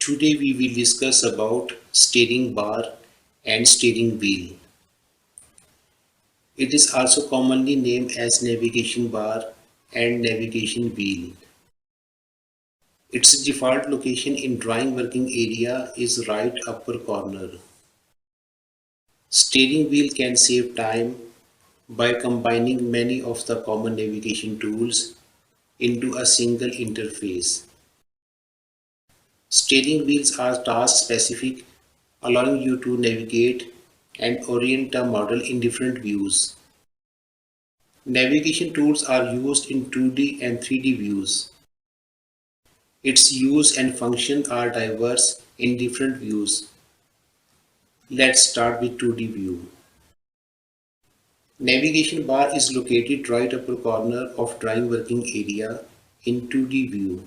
Today we will discuss about steering bar and steering wheel. It is also commonly named as navigation bar and navigation wheel. Its default location in drawing working area is right upper corner. Steering wheel can save time by combining many of the common navigation tools into a single interface. Steering wheels are task specific, allowing you to navigate and orient a model in different views. Navigation tools are used in 2D and 3D views. Its use and function are diverse in different views. Let's start with 2D view. Navigation bar is located right upper corner of drawing working area in 2D view.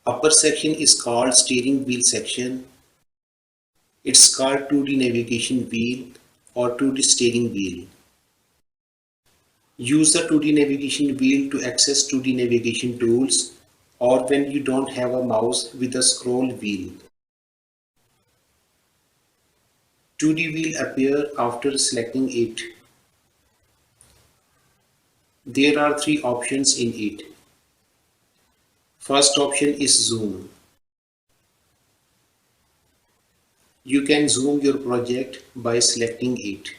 Upper section is called steering wheel section. It's called 2D navigation wheel or 2D steering wheel. Use the 2D navigation wheel to access 2D navigation tools or when you don't have a mouse with a scroll wheel. 2D wheel appear after selecting it. There are three options in it. First option is zoom. You can zoom your project by selecting it.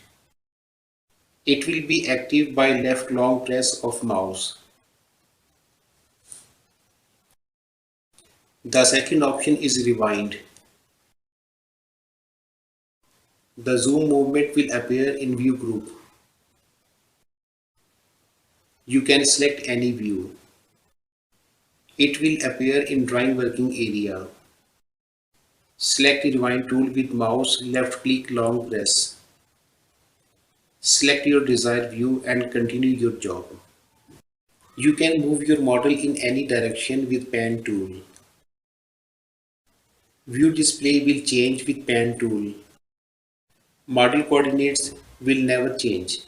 It will be active by left long press of mouse. The second option is rewind. The zoom movement will appear in view group. You can select any view. It will appear in drawing working area. Select the rewind tool with mouse left click long press. Select your desired view and continue your job. You can move your model in any direction with pan tool. View display will change with pan tool. Model coordinates will never change.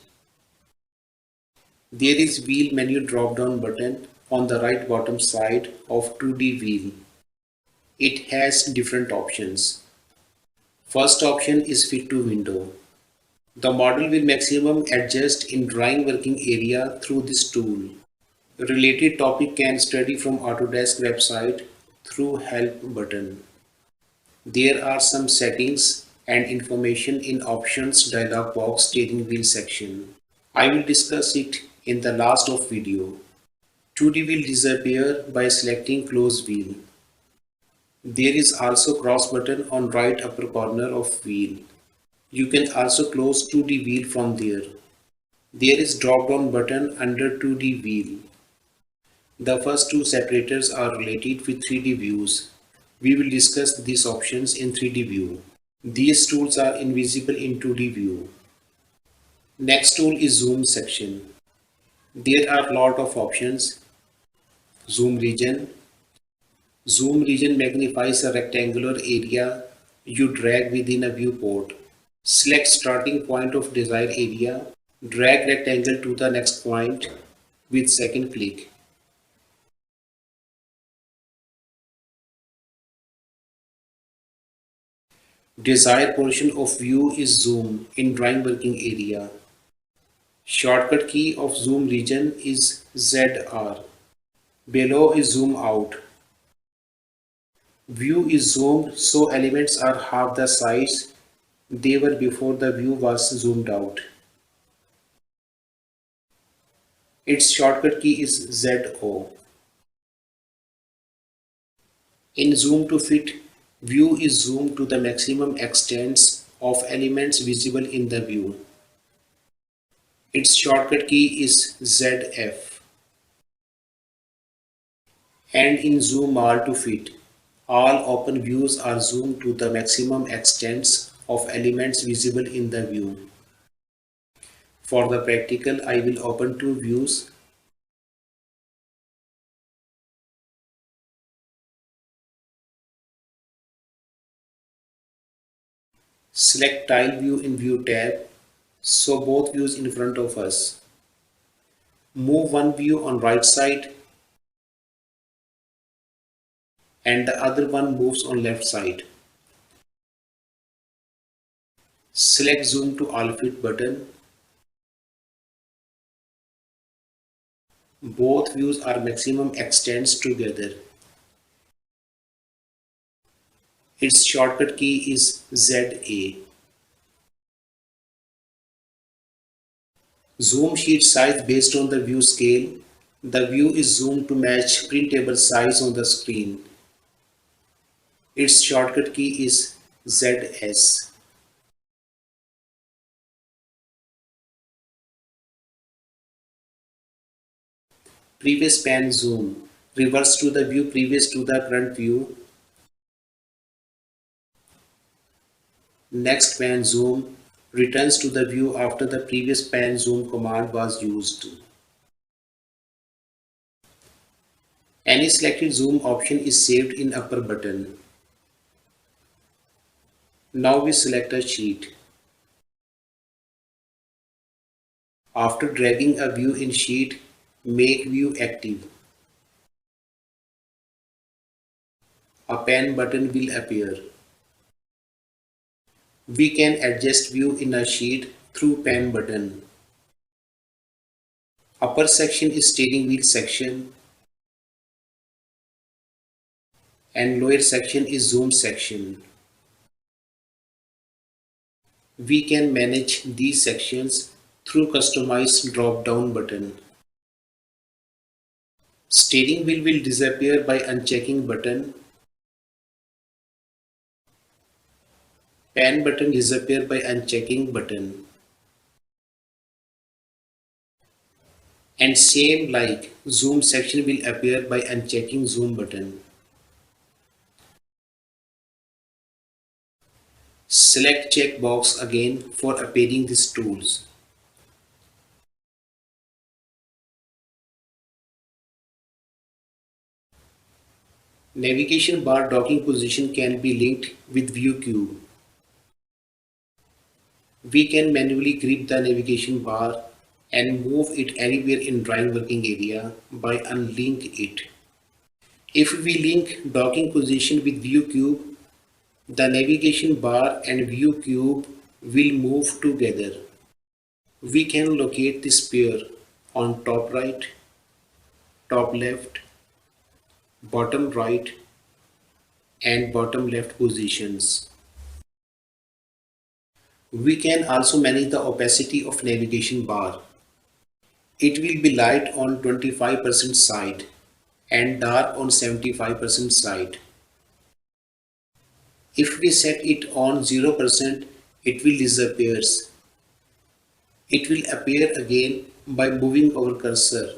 There is wheel menu drop-down button on the right bottom side of 2D wheel. It has different options. First option is fit to window. The model will maximum adjust in drawing working area through this tool. Related topic can study from Autodesk website through help button. There are some settings and information in options dialog box steering wheel section. I will discuss it in the last of video. 2D will disappear by selecting close wheel. There is also cross button on right upper corner of wheel. You can also close 2D wheel from there. There is drop down button under 2D wheel. The first two separators are related with 3D views. We will discuss these options in 3D view. These tools are invisible in 2D view. Next tool is zoom section. There are lot of options. Zoom region. Zoom region magnifies a rectangular area you drag within a viewport. Select starting point of desired area. Drag rectangle to the next point with second click. Desired portion of view is zoom in drawing working area. Shortcut key of zoom region is ZR. Below is zoom out. View is zoomed so elements are half the size they were before the view was zoomed out. Its shortcut key is ZO. In zoom to fit, view is zoomed to the maximum extents of elements visible in the view. Its shortcut key is ZF. And in zoom all to fit, all open views are zoomed to the maximum extents of elements visible in the view. For the practical, I will open two views. Select tile view in view tab, so both views in front of us. Move one view on right side and the other one moves on left side. Select zoom to all fit button. Both views are maximum extents together. Its shortcut key is ZA. Zoom sheet size based on the view scale. The view is zoomed to match printable size on the screen. Its shortcut key is ZS. Previous pan zoom. Reverse to the view previous to the current view. Next pan zoom returns to the view after the previous pan zoom command was used. Any selected zoom option is saved in upper button. Now we select a sheet. After dragging a view in sheet, make view active. A pan button will appear. We can adjust view in a sheet through pan button. Upper section is steering wheel section and lower section is zoom section. We can manage these sections through customized drop-down button. Steering wheel will disappear by unchecking button. Pan button disappear by unchecking button. And same like zoom section will appear by unchecking zoom button. Select checkbox again for appearing these tools. Navigation bar docking position can be linked with view cube. We can manually grip the navigation bar and move it anywhere in drawing working area by unlink it. If we link docking position with view cube, the navigation bar and view cube will move together. We can locate this pair on top right, top left, bottom right, and bottom left positions. We can also manage the opacity of navigation bar. It will be light on 25% side and dark on 75% side. If we set it on 0%, it will disappear. It will appear again by moving our cursor.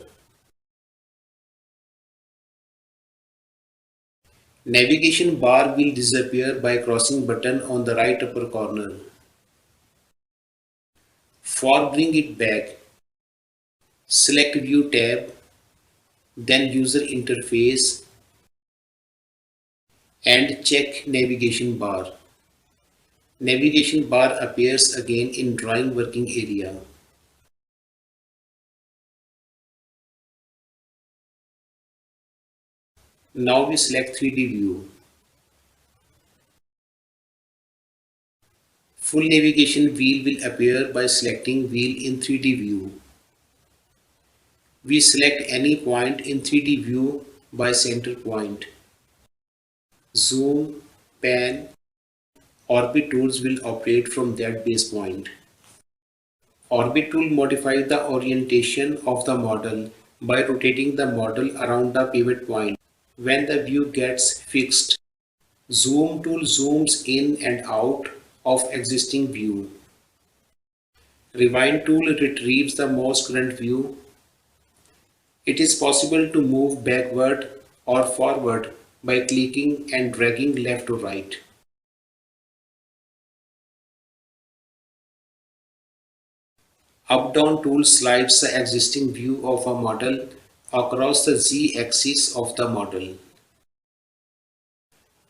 Navigation bar will disappear by crossing button on the right upper corner. For bring it back, select View tab, then User Interface and check Navigation bar. Navigation bar appears again in drawing working area. Now we select 3D view. Full navigation wheel will appear by selecting wheel in 3D view. We select any point in 3D view by center point. Zoom, pan, orbit tools will operate from that base point. Orbit tool modifies the orientation of the model by rotating the model around the pivot point. When the view gets fixed, zoom tool zooms in and out of existing view. Rewind tool retrieves the most current view. It is possible to move backward or forward by clicking and dragging left to right. Up-down tool slides the existing view of a model across the z-axis of the model.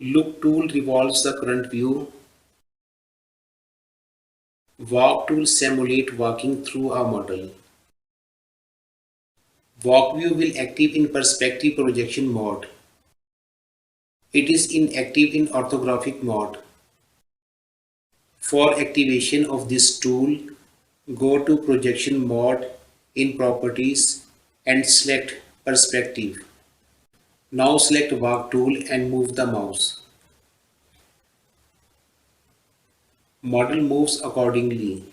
Look tool revolves the current view. Walk tool simulate walking through a model. Walk view will active in perspective projection mode. It is inactive in orthographic mode. For activation of this tool, go to Projection Mode in Properties and select Perspective. Now select Walk tool and move the mouse. Model moves accordingly.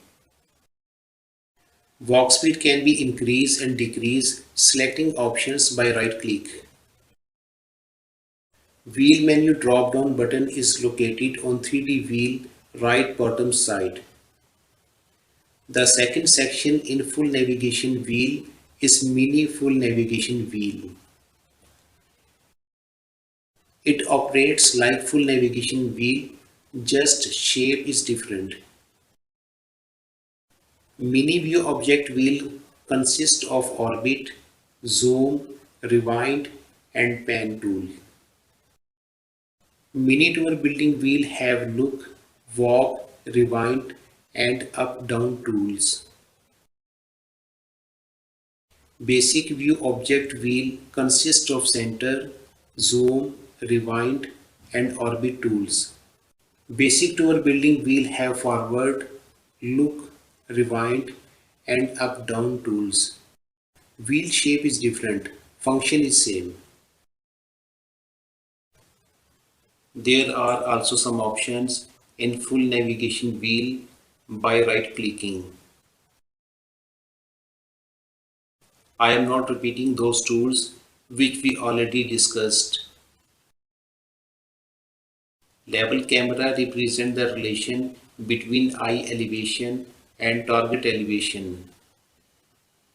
Walk speed can be increased and decreased selecting options by right click. Wheel menu drop down button is located on 3D wheel right bottom side. The second section in full navigation wheel is mini full navigation wheel. It operates like full navigation wheel, just shape is different. Mini view object wheel consists of orbit, zoom, rewind and pan tool. Mini tour building wheel have look, walk, rewind and up-down tools. Basic view object wheel consists of center, zoom, rewind and orbit tools. Basic tour building wheel have forward, look, rewind and up-down tools. Wheel shape is different, function is same. There are also some options in full navigation wheel by right clicking. I am not repeating those tools which we already discussed. Level camera represents the relation between eye elevation and target elevation.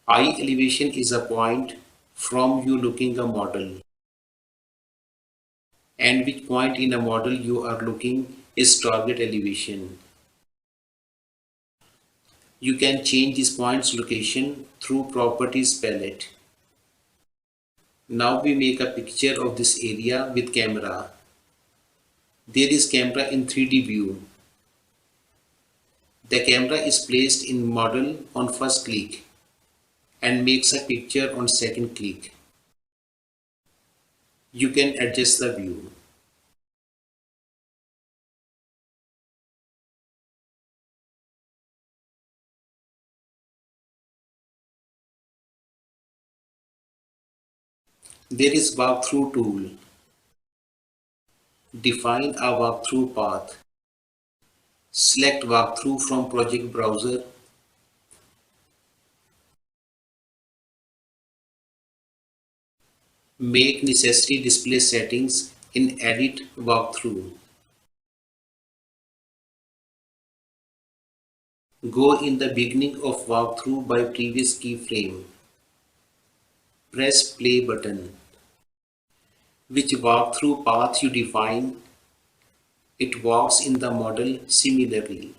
Eye elevation is a point from you looking a model, and which point in a model you are looking is target elevation. You can change this point's location through Properties palette. Now we make a picture of this area with camera. There is camera in 3D view. The camera is placed in model on first click and makes a picture on second click. You can adjust the view. There is walkthrough tool. Define a walkthrough path. Select walkthrough from project browser. Make necessary display settings in edit walkthrough. Go in the beginning of walkthrough by previous keyframe. Press play button. Which walkthrough path you define, it walks in the model similarly.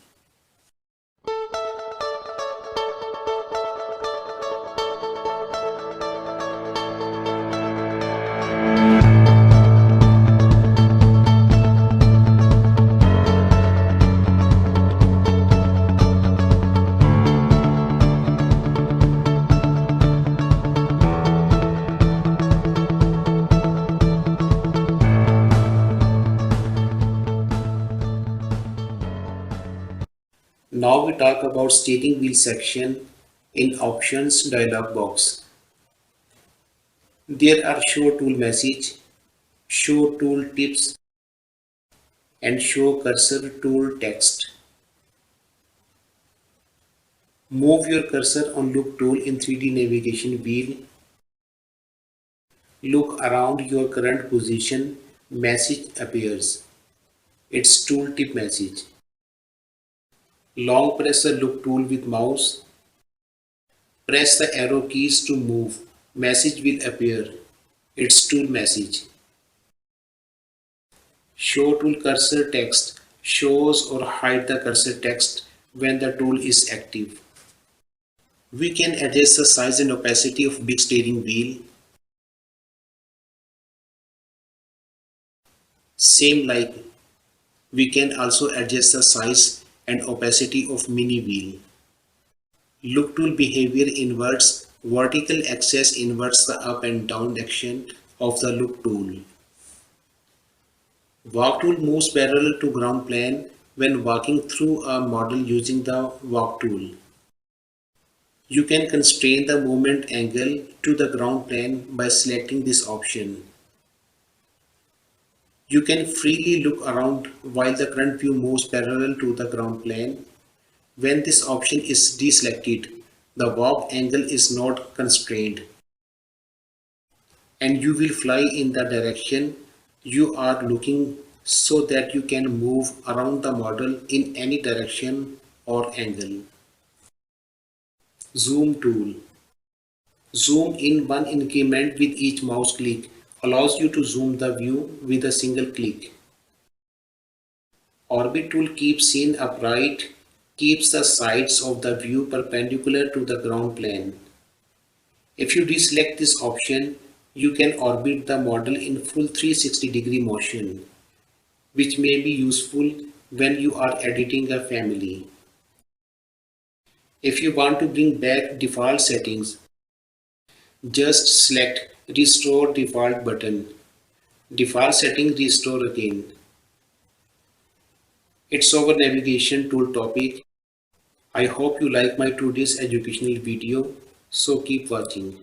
Now we talk about steering wheel section in options dialog box. There are show tool message, show tool tips and show cursor tool text. Move your cursor on look tool in 3D navigation wheel. Look around your current position, message appears. It's tooltip message. Long press the look tool with mouse. Press the arrow keys to move. Message will appear. It's tool message. Show tool cursor text shows or hide the cursor text when the tool is active. We can adjust the size and opacity of big steering wheel. Same like we can also adjust the size and opacity of mini wheel. Look tool behavior inverts vertical axis inverts the up and down action of the look tool. Walk tool moves parallel to ground plane when walking through a model using the walk tool. You can constrain the movement angle to the ground plane by selecting this option. You can freely look around while the front view moves parallel to the ground plane. When this option is deselected, the walk angle is not constrained, and you will fly in the direction you are looking so that you can move around the model in any direction or angle. Zoom tool. Zoom in one increment with each mouse click allows you to zoom the view with a single click. Orbit tool keeps scene upright, keeps the sides of the view perpendicular to the ground plane. If you deselect this option, you can orbit the model in full 360-degree motion, which may be useful when you are editing a family. If you want to bring back default settings, just select Restore Default button. Default setting restore again. It's our navigation tool topic. I hope you like my today's educational video, so keep watching.